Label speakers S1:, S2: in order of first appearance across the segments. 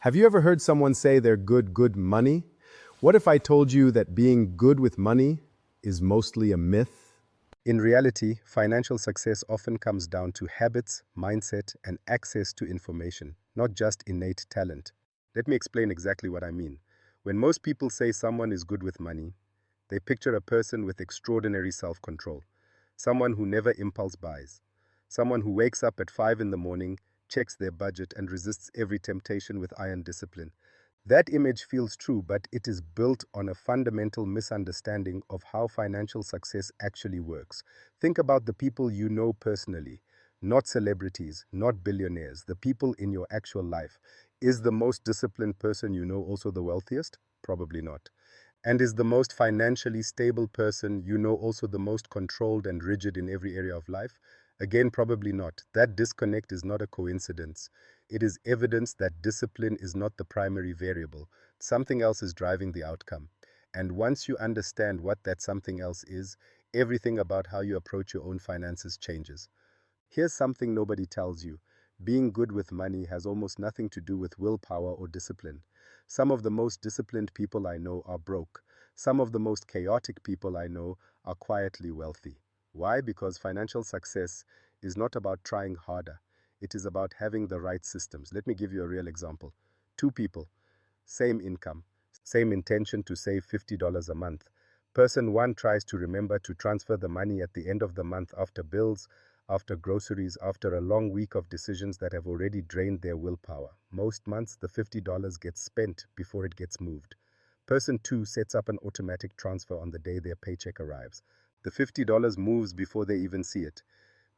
S1: Have you ever heard someone say they're good money? What if I told you that being good with money is mostly a myth? In reality, financial success often comes down to habits, mindset, and access to information, not just innate talent. Let me explain exactly what I mean. When most people say someone is good with money, they picture a person with extraordinary self-control, someone who never impulse buys, someone who wakes up at 5 in the morning, checks their budget, and resists every temptation with iron discipline. That image feels true, but it is built on a fundamental misunderstanding of how financial success actually works. Think about the people you know personally, not celebrities, not billionaires, the people in your actual life. Is the most disciplined person you know also the wealthiest? Probably not. And is the most financially stable person you know also the most controlled and rigid in every area of life? Again, probably not. That disconnect is not a coincidence. It is evidence that discipline is not the primary variable. Something else is driving the outcome. And once you understand what that something else is, everything about how you approach your own finances changes. Here's something nobody tells you. Being good with money has almost nothing to do with willpower or discipline. Some of the most disciplined people I know are broke. Some of the most chaotic people I know are quietly wealthy. Why? Because financial success is not about trying harder. It is about having the right systems. Let me give you a real example. Two people, same income, same intention to save $50 a month. Person one tries to remember to transfer the money at the end of the month after bills, after groceries, after a long week of decisions that have already drained their willpower. Most months, the $50 gets spent before it gets moved. Person two sets up an automatic transfer on the day their paycheck arrives. The $50 moves before they even see it,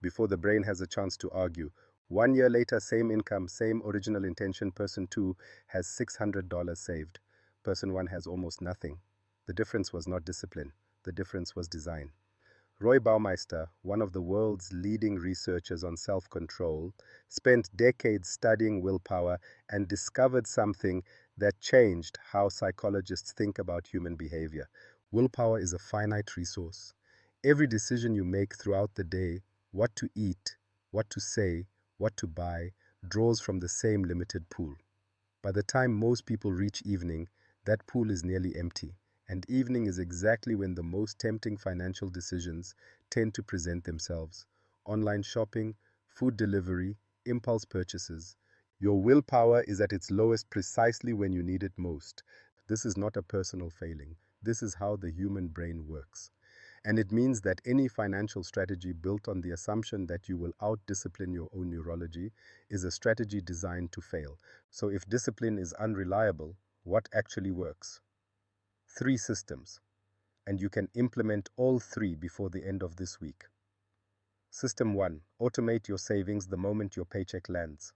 S1: before the brain has a chance to argue. 1 year later, same income, same original intention, person two has $600 saved. Person one has almost nothing. The difference was not discipline. The difference was design. Roy Baumeister, one of the world's leading researchers on self-control, spent decades studying willpower and discovered something that changed how psychologists think about human behavior. Willpower is a finite resource. Every decision you make throughout the day, what to eat, what to say, what to buy, draws from the same limited pool. By the time most people reach evening, that pool is nearly empty. And evening is exactly when the most tempting financial decisions tend to present themselves. Online shopping, food delivery, impulse purchases. Your willpower is at its lowest precisely when you need it most. This is not a personal failing. This is how the human brain works. And it means that any financial strategy built on the assumption that you will out-discipline your own neurology is a strategy designed to fail. So if discipline is unreliable, what actually works? 3 systems, and you can implement all 3 before the end of this week. System 1. Automate your savings the moment your paycheck lands.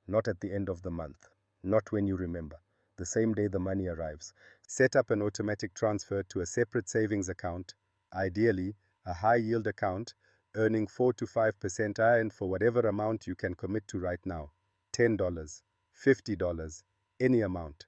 S1: Not at the end of the month. Not when you remember. The same day the money arrives. Set up an automatic transfer to a separate savings account, ideally a high-yield account, earning 4 to 5% and for whatever amount you can commit to right now. $10, $50, any amount.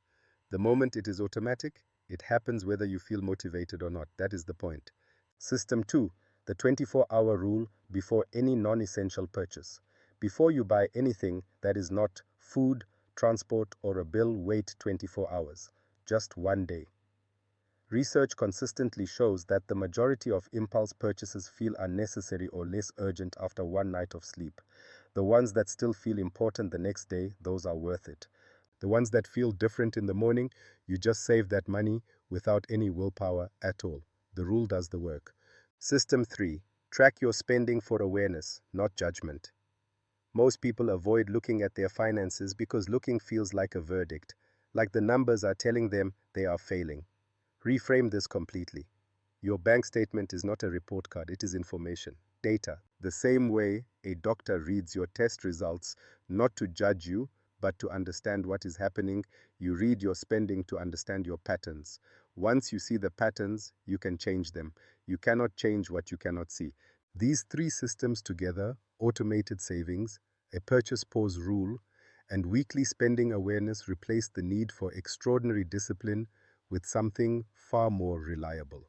S1: The moment it is automatic, it happens whether you feel motivated or not. That is the point. System 2, the 24-hour rule before any non-essential purchase. Before you buy anything that is not food, transport, or a bill, wait 24 hours. Just 1 day. Research consistently shows that the majority of impulse purchases feel unnecessary or less urgent after 1 night of sleep. The ones that still feel important the next day, those are worth it. The ones that feel different in the morning, you just save that money without any willpower at all. The rule does the work. System 3. Track your spending for awareness, not judgment. Most people avoid looking at their finances because looking feels like a verdict, like the numbers are telling them they are failing. Reframe this completely. Your bank statement is not a report card, it is information, data. The same way a doctor reads your test results, not to judge you, but to understand what is happening, you read your spending to understand your patterns. Once you see the patterns, you can change them. You cannot change what you cannot see. These 3 systems together, automated savings, a purchase pause rule, and weekly spending awareness, replace the need for extraordinary discipline with something far more reliable.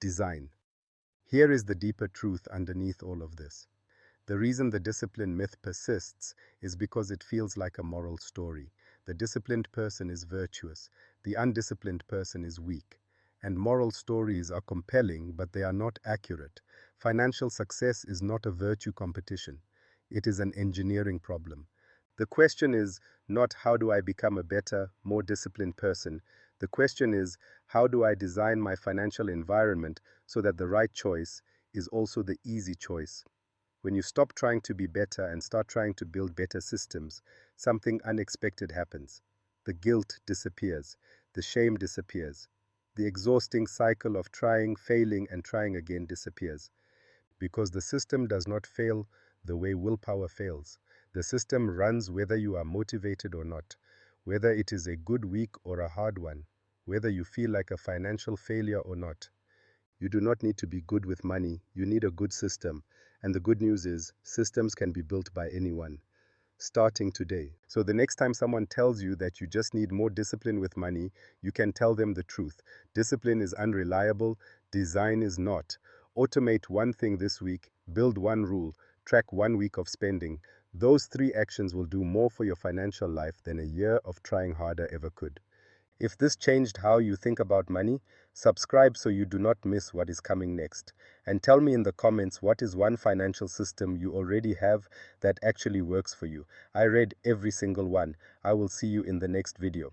S1: Design. Here is the deeper truth underneath all of this. The reason the discipline myth persists is because it feels like a moral story. The disciplined person is virtuous. The undisciplined person is weak. And moral stories are compelling, but they are not accurate. Financial success is not a virtue competition. It is an engineering problem. The question is not how do I become a better, more disciplined person. The question is how do I design my financial environment so that the right choice is also the easy choice. When you stop trying to be better and start trying to build better systems, something unexpected happens. The guilt disappears. The shame disappears. The exhausting cycle of trying, failing, and trying again disappears. Because the system does not fail the way willpower fails. The system runs whether you are motivated or not, whether it is a good week or a hard one, whether you feel like a financial failure or not. You do not need to be good with money. You need a good system. And the good news is, systems can be built by anyone, starting today. So the next time someone tells you that you just need more discipline with money, you can tell them the truth. Discipline is unreliable. Design is not. Automate one thing this week. Build one rule. Track 1 week of spending. Those 3 actions will do more for your financial life than a year of trying harder ever could. If this changed how you think about money, subscribe so you do not miss what is coming next. And tell me in the comments what is one financial system you already have that actually works for you. I read every single one. I will see you in the next video.